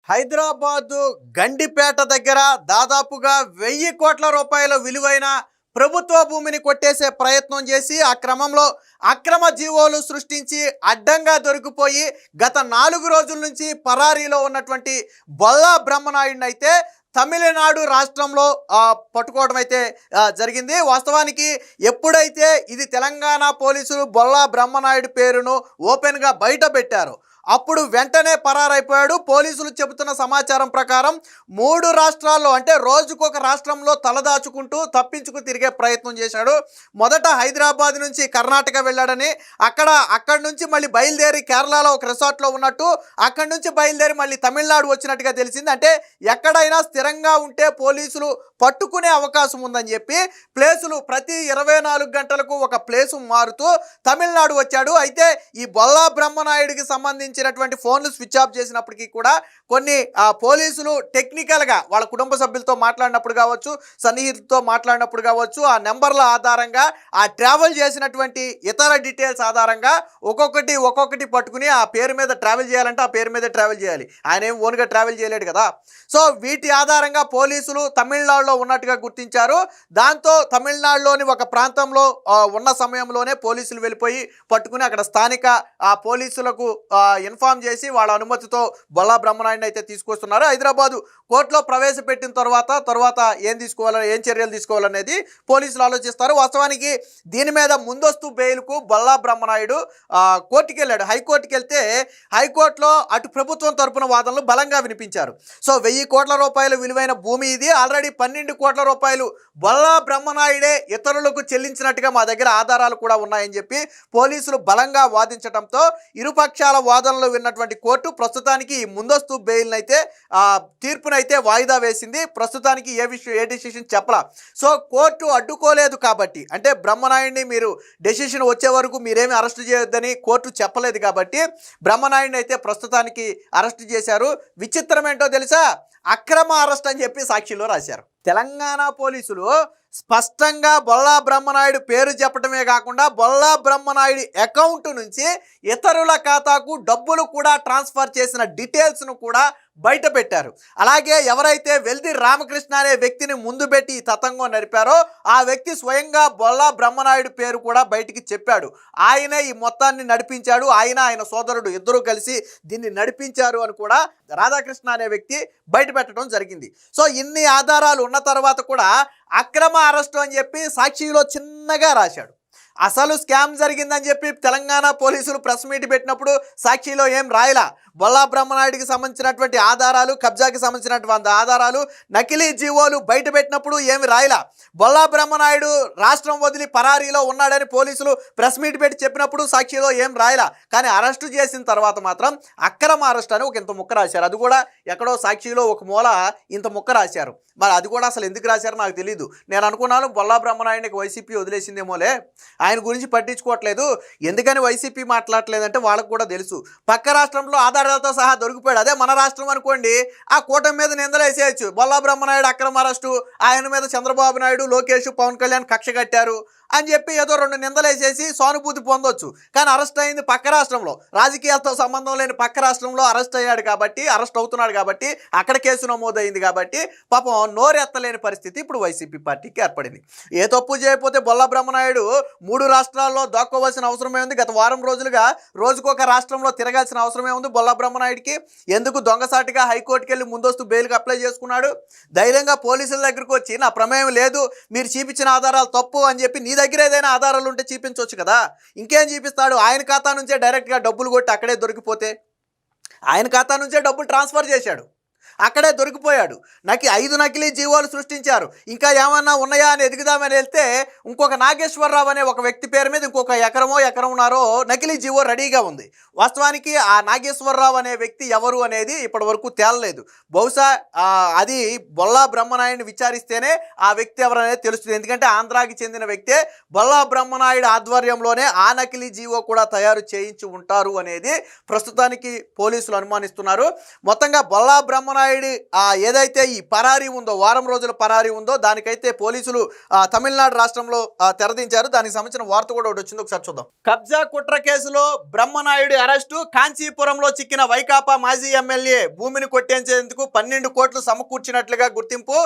హైదరాబాదు గండిపేట దగ్గర దాదాపుగా 1000 కోట్ల రూపాయల విలువైన ప్రభుత్వ భూమిని కొట్టేసే ప్రయత్నం చేసి ఆ క్రమంలో అక్రమ జీవోలు సృష్టించి అడ్డంగా దొరికిపోయి గత 4 రోజుల నుంచి పరారీలో ఉన్నటువంటి బొల్లా బ్రహ్మనాయుడిని అయితే తమిళనాడు రాష్ట్రంలో పట్టుకోవడం అయితే జరిగింది. వాస్తవానికి ఎప్పుడైతే ఇది తెలంగాణ పోలీసులు బొల్లా బ్రహ్మనాయుడు పేరును ఓపెన్గా బయట పెట్టారు అప్పుడు వెంటనే పరారైపోయాడు. పోలీసులు చెబుతున్న సమాచారం ప్రకారం 3 రాష్ట్రాల్లో అంటే రోజుకొక రాష్ట్రంలో తలదాచుకుంటూ తప్పించుకు తిరిగే ప్రయత్నం చేశాడు. మొదట హైదరాబాద్ నుంచి కర్ణాటక వెళ్ళాడని, అక్కడి నుంచి మళ్ళీ బయలుదేరి కేరళలో ఒక రిసార్ట్లో ఉన్నట్టు, అక్కడి నుంచి బయలుదేరి మళ్ళీ తమిళనాడు వచ్చినట్టుగా తెలిసింది. అంటే ఎక్కడైనా స్థిరంగా ఉంటే పోలీసులు పట్టుకునే అవకాశం ఉందని చెప్పి ప్లేసులు ప్రతి 24 గంటలకు ఒక ప్లేసు మారుతూ తమిళనాడు వచ్చాడు. అయితే ఈ బొల్లా బ్రహ్మనాయుడికి సంబంధించినటువంటి ఫోన్లు స్విచ్ ఆఫ్ చేసినప్పటికీ కూడా కొన్ని పోలీసులు టెక్నికల్గా వాళ్ళ కుటుంబ సభ్యులతో మాట్లాడినప్పుడు కావచ్చు, సన్నిహితులతో మాట్లాడినప్పుడు కావచ్చు, ఆ నెంబర్ల ఆధారంగా ఆ ట్రావెల్ చేసినటువంటి ఇతర డీటెయిల్స్ ఆధారంగా ఒక్కొక్కటి పట్టుకుని ఆ పేరు మీద ట్రావెల్ చేయాలంటే ఆ పేరు మీద ట్రావెల్ చేయాలి. ఆయన ఏం ఓన్గా ట్రావెల్ చేయలేడు కదా. సో వీటి ఆధారంగా పోలీసులు తమిళనాడులో ఉన్నట్టుగా గుర్తించారు. దాంతో తమిళనాడులోని ఒక ప్రాంతంలో ఉన్న సమయంలోనే పోలీసులు వెళ్ళిపోయి పట్టుకుని అక్కడ స్థానిక పోలీసులకు ఇన్ఫార్మ్ చేసి వాళ్ళ అనుమతితో బొల్లా బ్రహ్మనాయుడిని అయితే తీసుకొస్తున్నారు. హైదరాబాదు కోర్టులో ప్రవేశపెట్టిన తర్వాత ఏం చర్యలు తీసుకోవాలనేది పోలీసులు ఆలోచిస్తారు. వాస్తవానికి దీని మీద ముందస్తు బెయిల్కు బొల్లా బ్రహ్మనాయుడు కోర్టుకి వెళ్ళాడు. హైకోర్టుకి వెళ్తే హైకోర్టులో అటు ప్రభుత్వం తరపున వాదనలు బలంగా వినిపించారు. సో 1000 కోట్ల రూపాయల విలువైన భూమి ఇది. ఆల్రెడీ 12 కోట్ల రూపాయలు బొల్లా బ్రహ్మనాయుడే ఇతరులకు చెల్లించినట్టుగా మా దగ్గర ఆధారాలు కూడా ఉన్నాయని చెప్పి పోలీసులు బలంగా వాదించడంతో ఇరుపక్షాల వాదనలు విన్నటువంటి కోర్టు ప్రస్తుతానికి ముందస్తు బెయిల్ అయితే తీర్పునైతే వాయిదా వేసింది. ప్రస్తుతానికి ఏ డెసిషన్ చెప్పలా. సో కోర్టు అడ్డుకోలేదు కాబట్టి, అంటే బ్రహ్మనాయుడిని మీరు డెసిషన్ వచ్చే వరకు మీరేమి అరెస్ట్ చేయొద్దని కోర్టు చెప్పలేదు కాబట్టి బ్రహ్మనాయుడిని అయితే ప్రస్తుతానికి అరెస్ట్ చేశారు. విచిత్రం ఏంటో తెలుసా, అక్రమ అరెస్ట్ అని చెప్పి సాక్షిలో రాశారు. తెలంగాణ పోలీసులు స్పష్టంగా బొల్లా బ్రహ్మనాయుడు పేరు చెప్పడమే కాకుండా బొల్లా బ్రహ్మనాయుడి అకౌంట్ నుంచి ఇతరుల ఖాతాకు డబ్బులు కూడా ట్రాన్స్ఫర్ చేసిన డీటెయిల్స్ను కూడా బయట పెట్టారు. అలాగే ఎవరైతే వెల్ది రామకృష్ణ అనే వ్యక్తిని ముందు పెట్టి ఈ తతంగం నడిపారో ఆ వ్యక్తి స్వయంగా బొల్లా బ్రహ్మనాయుడు పేరు కూడా బయటికి చెప్పాడు. ఆయనే ఈ మొత్తాన్ని నడిపించాడు, ఆయన సోదరుడు ఇద్దరూ కలిసి దీన్ని నడిపించారు అని కూడా రాధాకృష్ణ అనే వ్యక్తి బయట పెట్టడం జరిగింది. సో ఇన్ని ఆధారాలు ఉన్న తర్వాత కూడా అక్రమ అరెస్టు అని చెప్పి సాక్షిలో చిన్నగా రాశాడు. అసలు స్కామ్ జరిగిందని చెప్పి తెలంగాణ పోలీసులు ప్రెస్ మీట్ పెట్టినప్పుడు సాక్షిలో ఏం రాయలా. బొల్లా బ్రహ్మనాయుడికి సంబంధించినటువంటి ఆధారాలు, కబ్జాకి సంబంధించినటువంటి ఆధారాలు, నకిలీ జీవోలు బయట పెట్టినప్పుడు ఏమి రాయలా. బొల్లా బ్రహ్మనాయుడు రాష్ట్రం వదిలి పరారీలో ఉన్నాడని పోలీసులు ప్రెస్ మీట్ పెట్టి చెప్పినప్పుడు సాక్షిలో ఏం రాయలా. కానీ అరెస్టు చేసిన తర్వాత మాత్రం అక్రమ అరెస్ట్ అని ఒక ఇంత ముక్క రాశారు. అది కూడా ఎక్కడో సాక్షిలో ఒక మూల ఇంత ముక్క రాశారు. మరి అది కూడా అసలు ఎందుకు రాశారో నాకు తెలియదు. నేను అనుకున్నాను బొల్లా బ్రహ్మనాయుడికి వైసీపీ వదిలేసిందేమోలే, ఆయన గురించి పట్టించుకోవట్లేదు. ఎందుకని వైసీపీ మాట్లాడలేదంటే వాళ్ళకు కూడా తెలుసు, పక్క రాష్ట్రంలో ఆధారాలతో సహా దొరికిపోయాడు. అదే మన రాష్ట్రం అనుకోండి, ఆ కూటమి మీద నిందలు వేసేయచ్చు. బొల్లా బ్రహ్మనాయుడు అక్రమ అరెస్టు, ఆయన మీద చంద్రబాబు నాయుడు, లోకేష్, పవన్ కళ్యాణ్ కక్ష కట్టారు అని చెప్పి ఏదో 2 నిందలు వేసేసి సానుభూతి పొందొచ్చు. కానీ అరెస్ట్ అయింది పక్క రాష్ట్రంలో, రాజకీయాలతో సంబంధం లేని పక్క రాష్ట్రంలో అరెస్ట్ అవుతున్నాడు కాబట్టి అక్కడ కేసు నమోదైంది కాబట్టి పాపం నోరెత్తలేని పరిస్థితి ఇప్పుడు వైసీపీ పార్టీకి ఏర్పడింది. ఏ తప్పు చేయకపోతే బొల్లా బ్రహ్మనాయుడు 3 రాష్ట్రాల్లో దాక్కోవాల్సిన అవసరమే ఉంది. గత వారం రోజులుగా రోజుకొక రాష్ట్రంలో తిరగాల్సిన అవసరమే ఉంది బొల్లా బ్రహ్మనాయుడికి. ఎందుకు దొంగసాటిగా హైకోర్టుకి వెళ్ళి ముందస్తు బెయిల్కి అప్లై చేసుకున్నాడు? ధైర్యంగా పోలీసుల దగ్గరకు వచ్చి నా ప్రమేయం లేదు, మీరు చూపించిన ఆధారాలు తప్పు అని చెప్పి నీ దగ్గర ఏదైనా ఆధారాలు ఉంటే చూపించవచ్చు కదా. ఇంకేం చూపిస్తాడు? ఆయన ఖాతా నుంచే డైరెక్ట్గా డబ్బులు కొట్టి అక్కడే దొరికిపోతే ఆయన ఖాతా నుంచే డబ్బులు ట్రాన్స్ఫర్ చేశాడు, అక్కడే దొరికిపోయాడు. 5 నకిలీ జీవోలు సృష్టించారు. ఇంకా ఏమన్నా ఉన్నాయా అని ఎదుగుదామని వెళ్తే ఇంకొక నాగేశ్వరరావు అనే ఒక వ్యక్తి పేరు మీద ఇంకొక ఎకరమున్నారో నకిలీ జీవో రెడీగా ఉంది. వాస్తవానికి ఆ నాగేశ్వరరావు అనే వ్యక్తి ఎవరు అనేది ఇప్పటి వరకు తేలలేదు. బహుశా అది బొల్లా బ్రహ్మనాయుడిని విచారిస్తేనే ఆ వ్యక్తి ఎవరనేది తెలుస్తుంది. ఎందుకంటే ఆంధ్రాకి చెందిన వ్యక్తే. బొల్లా బ్రహ్మనాయుడు ఆధ్వర్యంలోనే ఆ నకిలీ జీవో కూడా తయారు చేయించి ఉంటారు అనేది ప్రస్తుతానికి పోలీసులు అనుమానిస్తున్నారు. మొత్తంగా బొల్లా బ్రహ్మనాయుడు బ్రహ్మనాయుడి ఏదైతే ఈ పరారీ ఉందో, వారం రోజుల పరారీ ఉందో, దానికైతే పోలీసులు తమిళనాడు రాష్ట్రంలో తెరదించారు. దానికి సంబంధించిన వార్త కూడా ఒకటి వచ్చింది, ఒకసారి చూద్దాం. కబ్జా కుట్ర కేసులో బ్రహ్మనాయుడి అరెస్టు. కాంచీపురంలో చిక్కిన వైకాపా మాజీ ఎమ్మెల్యే భూమిని కొట్టేందుకు 12 కోట్లు సమకూర్చినట్లుగా గుర్తింపు.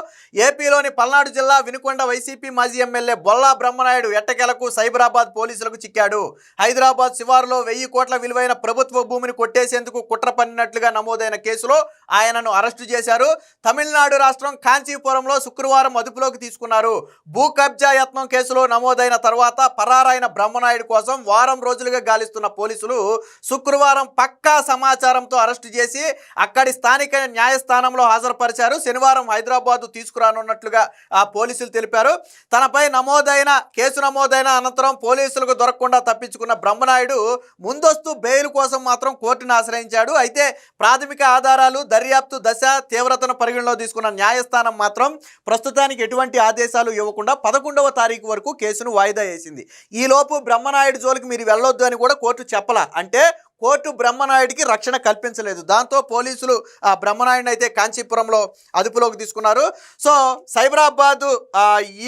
ఏపీలోని పల్నాడు జిల్లా వినుకొండ వైసీపీ మాజీ ఎమ్మెల్యే బొల్లా బ్రహ్మనాయుడు ఎట్టకేలకు సైబరాబాద్ పోలీసులకు చిక్కాడు. హైదరాబాద్ శివారులో 1000 కోట్ల విలువైన ప్రభుత్వ భూమిని కొట్టేసేందుకు కుట్ర పన్నినట్లుగా నమోదైన కేసులో ఆయనను అరెస్టు చేశారు. తమిళనాడు రాష్ట్రం కాంచీపురంలో శుక్రవారం అదుపులోకి తీసుకున్నారు. భూ కబ్జా యత్నం కేసులో నమోదైన తర్వాత పరారైన బ్రహ్మనాయుడు కోసం వారం రోజులుగా గాలిస్తున్న పోలీసులు శుక్రవారం పక్కా సమాచారంతో అరెస్టు చేసి అక్కడి స్థానిక న్యాయస్థానంలో హాజరుపరిచారు. శనివారం హైదరాబాద్ తీసుకురానున్నట్లుగా పోలీసులు తెలిపారు. తనపై కేసు నమోదైన అనంతరం పోలీసులకు దొరకకుండా తప్పించుకున్న బ్రహ్మనాయుడు ముందస్తు బెయిల్ కోసం మాత్రం కోర్టును ఆశ్రయించాడు. అయితే ప్రాథమిక ఆధారాలు, దర్యాప్తు దశ తీవ్రతను పరిగణలో తీసుకున్న న్యాయస్థానం మాత్రం ప్రస్తుతానికి ఎటువంటి ఆదేశాలు ఇవ్వకుండా 11వ తారీఖు వరకు కేసును వాయిదా వేసింది. ఈలోపు బ్రహ్మనాయుడు జోలికి మీరు వెళ్ళొద్దు అని కూడా కోర్టు చెప్పలా. అంటే కోర్టు బ్రహ్మనాయుడికి రక్షణ కల్పించలేదు. దాంతో పోలీసులు బ్రహ్మనాయుడిని అయితే కాంచీపురంలో అదుపులోకి తీసుకున్నారు. సో సైబరాబాద్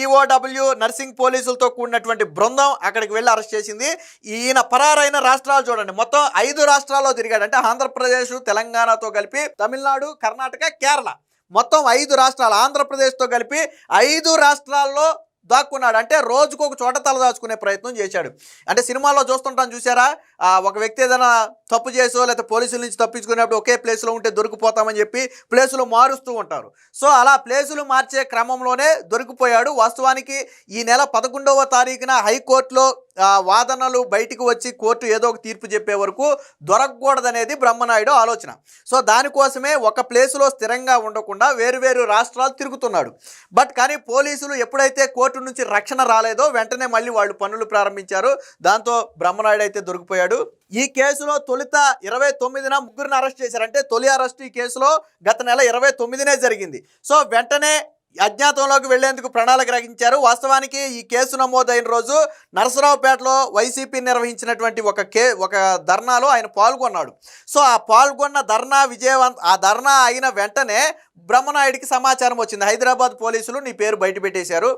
ఈఓడబ్ల్యూ నర్సింగ్ పోలీసులతో కూడినటువంటి బృందం అక్కడికి వెళ్ళి అరెస్ట్ చేసింది. ఈయన పరారైన రాష్ట్రాలు చూడండి, మొత్తం 5 రాష్ట్రాల్లో తిరిగాడు. అంటే ఆంధ్రప్రదేశ్, తెలంగాణతో కలిపి తమిళనాడు, కర్ణాటక, కేరళ, మొత్తం 5 రాష్ట్రాలు, ఆంధ్రప్రదేశ్తో కలిపి 5 రాష్ట్రాల్లో దాక్కున్నాడు. అంటే రోజుకు ఒక చోట తలదాచుకునే ప్రయత్నం చేశాడు. అంటే సినిమాల్లో చూస్తుంటాం చూసారా, ఒక వ్యక్తి ఏదైనా తప్పు చేసో లేకపోతే పోలీసుల నుంచి తప్పించుకునేప్పుడు ఒకే ప్లేస్లో ఉంటే దొరికిపోతామని చెప్పి ప్లేసులు మారుస్తూ ఉంటారు. సో అలా ప్లేసులు మార్చే క్రమంలోనే దొరికిపోయాడు. వాస్తవానికి ఈ నెల 11వ తారీఖున హైకోర్టులో వాదనలు బయటికి వచ్చి కోర్టు ఏదో ఒక తీర్పు చెప్పే వరకు దొరకకూడదనేది బ్రహ్మనాయుడు ఆలోచన. సో దానికోసమే ఒక ప్లేసులో స్థిరంగా ఉండకుండా వేరు రాష్ట్రాలు తిరుగుతున్నాడు. కానీ పోలీసులు ఎప్పుడైతే కోర్టు నుంచి రక్షణ రాలేదో వెంటనే మళ్ళీ వాళ్ళు పనులు ప్రారంభించారు. దాంతో బ్రహ్మనాయుడు అయితే దొరికిపోయాడు. ఈ కేసులో తొలుత 29న ముగ్గురిని అరెస్ట్ చేశారు. అంటే తొలి అరెస్ట్ ఈ కేసులో గత నెల 29నే జరిగింది. సో వెంటనే అజ్ఞాతంలోకి వెళ్లేందుకు ప్రణాళిక రచించారు. వాస్తవానికి ఈ కేసు నమోదైన రోజు నరసరావుపేటలో వైసీపీ నిర్వహించినటువంటి ఒక ధర్నాలో ఆయన పాల్గొన్నాడు. సో ఆ పాల్గొన్న ధర్నా ఆ ధర్నా అయిన వెంటనే బ్రహ్మనాయుడికి సమాచారం వచ్చింది. హైదరాబాద్ పోలీసులు నీ పేరు బయట పెట్టేశారు,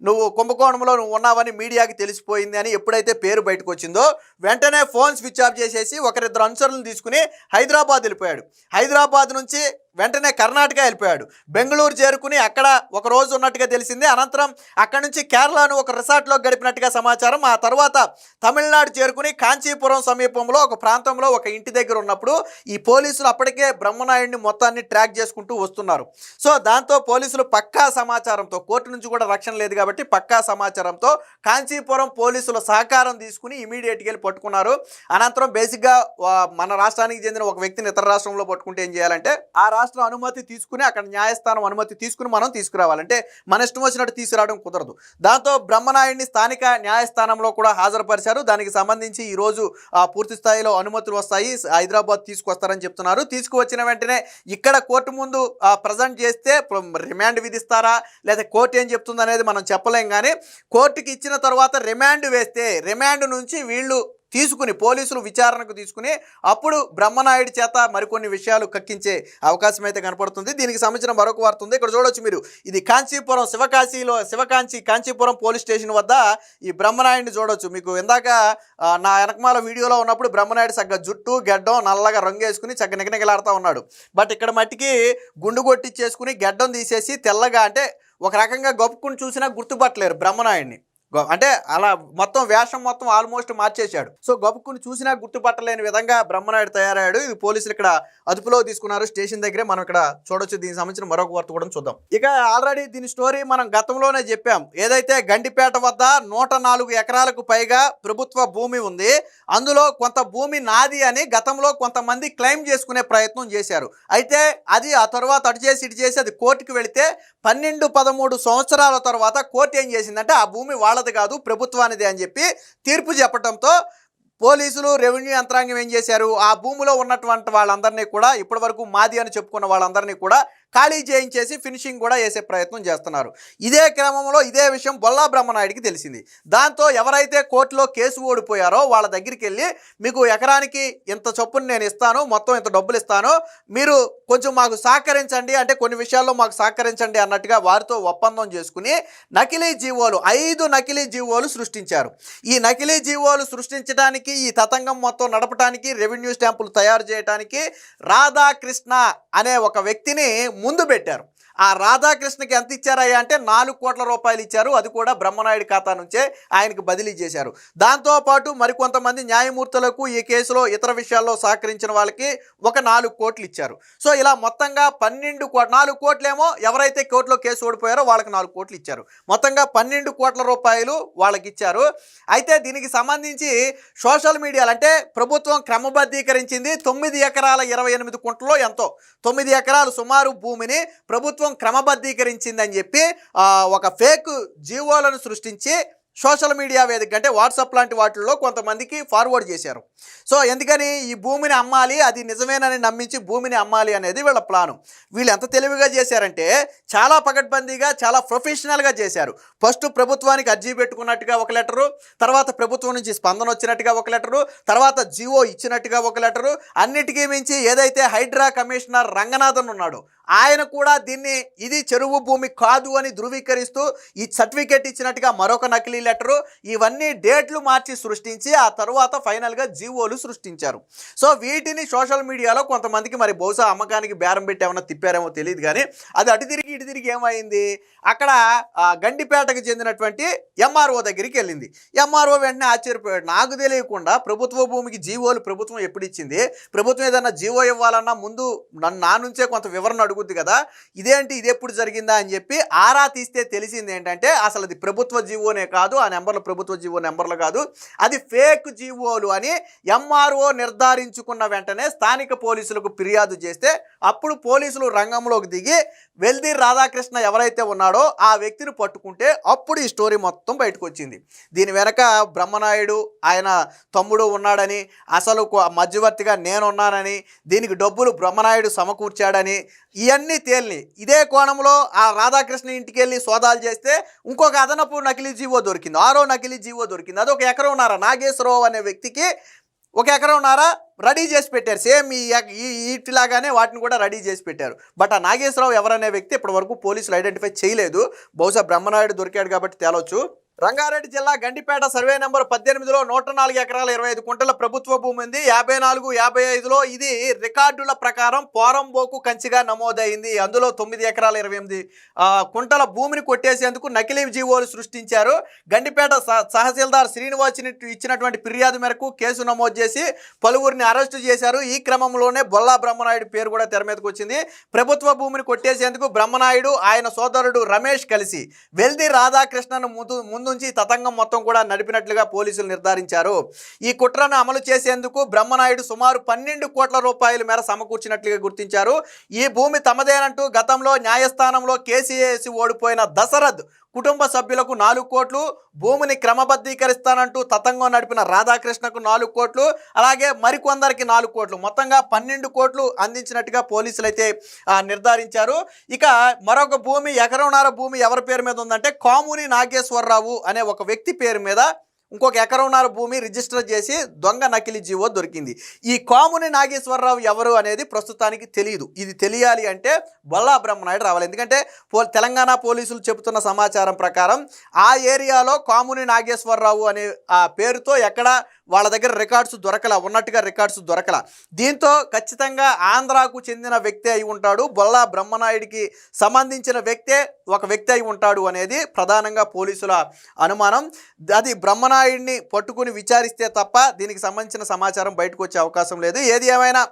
నువ్వు కుంభకోణంలో ఉన్నావని మీడియాకి తెలిసిపోయింది అని ఎప్పుడైతే పేరు బయటకు వచ్చిందో వెంటనే ఫోన్ స్విచ్ ఆఫ్ చేసేసి ఒకరిద్దరు అనుచరులను తీసుకుని హైదరాబాద్ వెళ్ళిపోయాడు. హైదరాబాద్ నుంచి వెంటనే కర్ణాటక వెళ్ళిపోయాడు. బెంగళూరు చేరుకుని అక్కడ ఒక రోజు ఉన్నట్టుగా తెలిసింది. అనంతరం అక్కడి నుంచి కేరళను ఒక రిసార్ట్లో గడిపినట్టుగా సమాచారం. ఆ తర్వాత తమిళనాడు చేరుకుని కాంచీపురం సమీపంలో ఒక ప్రాంతంలో ఒక ఇంటి దగ్గర ఉన్నప్పుడు ఈ పోలీసులు అప్పటికే బ్రహ్మనాయుడిని మొత్తాన్ని ట్రాక్ చేసుకుంటూ వస్తున్నారు. సో దాంతో పోలీసులు పక్కా సమాచారంతో, కోర్టు నుంచి కూడా రక్షణ లేదు కాబట్టి పక్కా సమాచారంతో కాంచీపురం పోలీసుల సహకారం తీసుకుని ఇమీడియట్గా వెళ్ళి పట్టుకున్నారు. అనంతరం బేసిక్గా మన రాష్ట్రానికి చెందిన ఒక వ్యక్తిని ఇతర రాష్ట్రంలో పట్టుకుంటే ఏం చేయాలంటే ఆ రాష్ట్రం అనుమతి తీసుకుని అక్కడ న్యాయస్థానం అనుమతి తీసుకుని మనం తీసుకురావాలంటే మన ఇష్టం వచ్చినట్టు తీసుకురావడం కుదరదు. దాంతో బ్రహ్మనాయుడిని స్థానిక న్యాయస్థానంలో కూడా హాజరుపరిచారు. దానికి సంబంధించి ఈరోజు పూర్తి స్థాయిలో అనుమతులు వస్తాయి, హైదరాబాద్ తీసుకొస్తారని చెప్తున్నారు. తీసుకువచ్చిన వెంటనే ఇక్కడ కోర్టు ముందు ప్రజెంట్ చేస్తే రిమాండ్ విధిస్తారా లేదా కోర్టు ఏం చెప్తుంది అనేది మనం చెప్పలేం. కానీ కోర్టుకి ఇచ్చిన తర్వాత రిమాండ్ వేస్తే రిమాండ్ నుంచి వీళ్ళు తీసుకుని పోలీసులు విచారణకు తీసుకుని అప్పుడు బ్రహ్మనాయుడి చేత మరికొన్ని విషయాలు కక్కించే అవకాశం అయితే కనపడుతుంది. దీనికి సంబంధించిన మరొక వార్త ఉంది, ఇక్కడ చూడొచ్చు మీరు. ఇది కాంచీపురం కాంచీపురం పోలీస్ స్టేషన్ వద్ద ఈ బ్రహ్మనాయుడిని చూడొచ్చు. మీకు ఇందాక నా వెనకమాల వీడియోలో ఉన్నప్పుడు బ్రహ్మనాయుడు చక్కగా జుట్టు గెడ్డం నల్లగా రంగు వేసుకుని చక్కగా నిగనిగలాడుతూ ఉన్నాడు. బట్ ఇక్కడ మట్టికి గుండు కొట్టించేసుకుని గెడ్డం తీసేసి తెల్లగా, అంటే ఒక రకంగా గొప్పకుని చూసినా గుర్తుపట్టలేరు బ్రహ్మనాయుడిని. అంటే అలా మొత్తం వేషం మొత్తం ఆల్మోస్ట్ మార్చేశాడు. సో గబుక్కుని చూసినా గుర్తుపట్టలేని విధంగా బ్రహ్మనాయుడు తయారయ్యాడు. ఇది పోలీసులు ఇక్కడ అదుపులో తీసుకున్నారు స్టేషన్ దగ్గరే. మనం ఇక్కడ చూడొచ్చు. దీనికి సంబంధించిన మరొక వార్త కూడా చూద్దాం. ఇక ఆల్రెడీ దీని స్టోరీ మనం గతంలోనే చెప్పాం. ఏదైతే గండిపేట వద్ద 104 ఎకరాలకు పైగా ప్రభుత్వ భూమి ఉంది, అందులో కొంత భూమి నాది అని గతంలో కొంతమంది క్లెయిమ్ చేసుకునే ప్రయత్నం చేశారు. అయితే అది ఆ తర్వాత అటు చేసి అది కోర్టుకు వెళితే 12-13 సంవత్సరాల తర్వాత కోర్టు ఏం చేసిందంటే ఆ భూమి వాళ్ళది కాదు ప్రభుత్వానిదే అని చెప్పి తీర్పు చెప్పడంతో పోలీసులు రెవెన్యూ యంత్రాంగం ఏం చేశారు, ఆ భూమిలో ఉన్నటువంటి వాళ్ళందరినీ కూడా ఇప్పటి వరకు మాది అని చెప్పుకున్న వాళ్ళందరినీ కూడా ఖాళీ చేయించేసి ఫినిషింగ్ కూడా వేసే ప్రయత్నం చేస్తున్నారు. ఇదే క్రమంలో ఇదే విషయం బొల్లా బ్రహ్మనాయుడికి తెలిసింది. దాంతో ఎవరైతే కోర్టులో కేసు ఓడిపోయారో వాళ్ళ దగ్గరికి వెళ్ళి, మీకు ఎకరానికి ఇంత చొప్పున నేను ఇస్తాను, మొత్తం ఇంత డబ్బులు ఇస్తాను, మీరు కొంచెం మాకు సహకరించండి, అంటే కొన్ని విషయాల్లో మాకు సహకరించండి అన్నట్టుగా వారితో ఒప్పందం చేసుకుని నకిలీ జీవోలు 5 నకిలీ జీవోలు సృష్టించారు. ఈ నకిలీ జీవోలు సృష్టించడానికి, ఈ తతంగం మొత్తం నడపడానికి, రెవెన్యూ స్టాంపులు తయారు చేయడానికి రాధాకృష్ణ అనే ఒక వ్యక్తిని ముందు పెట్టారు. ఆ రాధాకృష్ణకి ఎంత ఇచ్చారయ్యా అంటే 4 కోట్ల రూపాయలు ఇచ్చారు. అది కూడా బ్రహ్మనాయుడి ఖాతా నుంచే ఆయనకు బదిలీ చేశారు. దాంతోపాటు మరికొంతమంది న్యాయమూర్తులకు ఈ కేసులో ఇతర విషయాల్లో సహకరించిన వాళ్ళకి ఒక 4 కోట్లు ఇచ్చారు. సో ఇలా మొత్తంగా 4 కోట్లేమో ఎవరైతే కోర్టులో కేసు ఓడిపోయారో వాళ్ళకి 4 కోట్లు ఇచ్చారు. మొత్తంగా 12 కోట్ల రూపాయలు వాళ్ళకి ఇచ్చారు. అయితే దీనికి సంబంధించి సోషల్ మీడియాలో అంటే ప్రభుత్వం క్రమబద్ధీకరించింది 9 ఎకరాల 28 కుంటలో ఎంతో 9 ఎకరాలు సుమారు భూమిని ప్రభుత్వం క్రమబద్ధీకరించిందని చెప్పి ఒక ఫేక్ జీవోలను సృష్టించి సోషల్ మీడియా వేదిక అంటే వాట్సాప్ లాంటి వాటిల్లో కొంతమందికి ఫార్వర్డ్ చేశారు. సో ఎందుకని ఈ భూమిని అమ్మాలి, అది నిజమేనని నమ్మించి భూమిని అమ్మాలి అనేది వీళ్ళ ప్లాను. వీళ్ళు ఎంత తెలివిగా చేశారంటే చాలా పకడ్బందీగా, చాలా ప్రొఫెషనల్గా చేశారు. ఫస్ట్ ప్రభుత్వానికి అర్జీ పెట్టుకున్నట్టుగా ఒక లెటరు, తర్వాత ప్రభుత్వం నుంచి స్పందన వచ్చినట్టుగా ఒక లెటరు, తర్వాత జీవో ఇచ్చినట్టుగా ఒక లెటరు, అన్నిటికీ మించి ఏదైతే హైడ్రా కమిషనర్ రంగనాథన్ ఉన్నాడో ఆయన కూడా దీన్ని ఇది చెరువు భూమి కాదు అని ధృవీకరిస్తూ ఈ సర్టిఫికేట్ ఇచ్చినట్టుగా మరొక నకిలీ లెటరు, ఇవన్నీ డేట్లు మార్చి సృష్టించి ఆ తర్వాత ఫైనల్గా జీవోలు సృష్టించారు. సో వీటిని సోషల్ మీడియాలో కొంతమందికి మరి బహుశా అమ్మకానికి బేరం పెట్టి ఏమన్నా తిప్పారేమో తెలియదు, కానీ అది అటు తిరిగి ఇటు తిరిగి ఏమైంది, అక్కడ గండిపేటకు చెందినటువంటి ఎంఆర్ఓ దగ్గరికి వెళ్ళింది. ఎంఆర్ఓ వెంటనే ఆశ్చర్యపోయాడు. నాకు తెలియకుండా ప్రభుత్వ భూమికి జీవోలు ప్రభుత్వం ఎప్పుడు ఇచ్చింది, ప్రభుత్వం ఏదన్నా జీవో ఇవ్వాలన్నా ముందు నా నుంచే కొంత వివరణ అడుగుద్ది కదా, ఇదేంటి, ఇది ఎప్పుడు జరిగిందా అని చెప్పి ఆరా తీస్తే తెలిసింది ఏంటంటే అసలు అది ప్రభుత్వ జీవోనే కాదు, ఆ నెంబర్లు ప్రభుత్వ జీవో నెంబర్లు కాదు, అది ఫేక్ జీవోలు అని ఎంఆర్ఓ నిర్ధారించుకున్న వెంటనే స్థానిక పోలీసులకు ఫిర్యాదు చేస్తే అప్పుడు పోలీసులు రంగంలోకి దిగి వెల్ది రాధాకృష్ణ ఎవరైతే ఉన్నాడో ఆ వ్యక్తిని పట్టుకుంటే అప్పుడు ఈ స్టోరీ మొత్తం బయటకు వచ్చింది. దీని వెనక బ్రహ్మనాయుడు ఆయన తమ్ముడు ఉన్నాడని, అసలు మధ్యవర్తిగా నేనున్నానని, దీనికి డబ్బులు బ్రహ్మనాయుడు సమకూర్చాడని ఇవన్నీ తేలిని. ఇదే కోణంలో ఆ రాధాకృష్ణ ఇంటికి వెళ్ళి సోదాలు చేస్తే ఇంకొక అదనపు నకిలీ జీవో దొరికింది, 6వ నకిలీ జీవో దొరికింది. అది 1 ఎకరంన్నర నాగేశ్వరరావు అనే వ్యక్తికి 1 ఎకరంన్నర రెడీ చేసి పెట్టారు. సేమ్ ఇట్లాగానే వాటిని కూడా రెడీ చేసి పెట్టారు. బట్ ఆ నాగేశ్వరరావు ఎవరనే వ్యక్తి ఇప్పటి వరకు పోలీసులు ఐడెంటిఫై చేయలేదు. బహుశా బ్రహ్మనాయుడు దొరికాడు కాబట్టి తేలొచ్చు. రంగారెడ్డి జిల్లా గండిపేట సర్వే నెంబర్ 18లో 104 ఎకరాల 25 కుంటల ప్రభుత్వ భూమి ఉంది. 54-55లో ఇది రికార్డుల ప్రకారం పోరంబోకు కంచిగా నమోదైంది. అందులో 9 ఎకరాల 28 కుంటల భూమిని కొట్టేసేందుకు నకిలీ జీవోలు సృష్టించారు. గండిపేట తహసీల్దార్ శ్రీనివాసుని ఇచ్చినటువంటి ఫిర్యాదు మేరకు కేసు నమోదు చేసి పలువురిని అరెస్టు చేశారు. ఈ క్రమంలోనే బొల్లా బ్రహ్మనాయుడు పేరు కూడా తెర మీదకి వచ్చింది. ప్రభుత్వ భూమిని కొట్టేసేందుకు బ్రహ్మనాయుడు ఆయన సోదరుడు రమేష్ కలిసి వెల్ది రాధాకృష్ణను ముందుంచి తతంగం మొత్తం కూడా నడిపినట్లుగా పోలీసులు నిర్ధారించారు. ఈ కుట్రను అమలు చేసేందుకు బ్రహ్మనాయుడు సుమారు 12 కోట్ల రూపాయల మేర సమకూర్చినట్లుగా గుర్తించారు. ఈ భూమి తమదేనంటూ గతంలో న్యాయస్థానంలో కేసు వేసి ఓడిపోయిన దశరథ్ కుటుంబ సభ్యులకు 4 కోట్లు, భూమిని క్రమబద్ధీకరిస్తానంటూ తతంగం నడిపిన రాధాకృష్ణకు 4 కోట్లు, అలాగే మరికొందరికి 4 కోట్లు, మొత్తంగా 12 కోట్లు అందించినట్టుగా పోలీసులు అయితే నిర్ధారించారు. ఇక మరొక భూమి, ఎకరంన్నర భూమి ఎవరి పేరు మీద ఉందంటే కాముని నాగేశ్వరరావు అనే ఒక వ్యక్తి పేరు మీద ఇంకొక ఎకరంన్నర భూమి రిజిస్టర్ చేసి దొంగ నకిలీ జీవో దొరికింది. ఈ కాముని నాగేశ్వరరావు ఎవరు అనేది ప్రస్తుతానికి తెలియదు. ఇది తెలియాలి అంటే బొల్లా బ్రహ్మనాయుడు రావాలి. ఎందుకంటే తెలంగాణ పోలీసులు చెబుతున్న సమాచారం ప్రకారం ఆ ఏరియాలో కాముని నాగేశ్వరరావు అనే ఆ పేరుతో ఎక్కడ వాళ్ళ దగ్గర రికార్డ్స్ దొరకలా, ఉన్నట్టుగా రికార్డ్స్ దొరకలా. దీంతో ఖచ్చితంగా ఆంధ్రాకు చెందిన వ్యక్తి అయి ఉంటాడు, బొల్లా బ్రహ్మనాయుడికి సంబంధించిన ఒక వ్యక్తి అయి ఉంటాడు అనేది ప్రధానంగా పోలీసుల అనుమానం. అది బ్రహ్మనాయుడిని పట్టుకుని విచారిస్తే తప్ప దీనికి సంబంధించిన సమాచారం బయటకు వచ్చే అవకాశం లేదు. ఏది ఏమైనా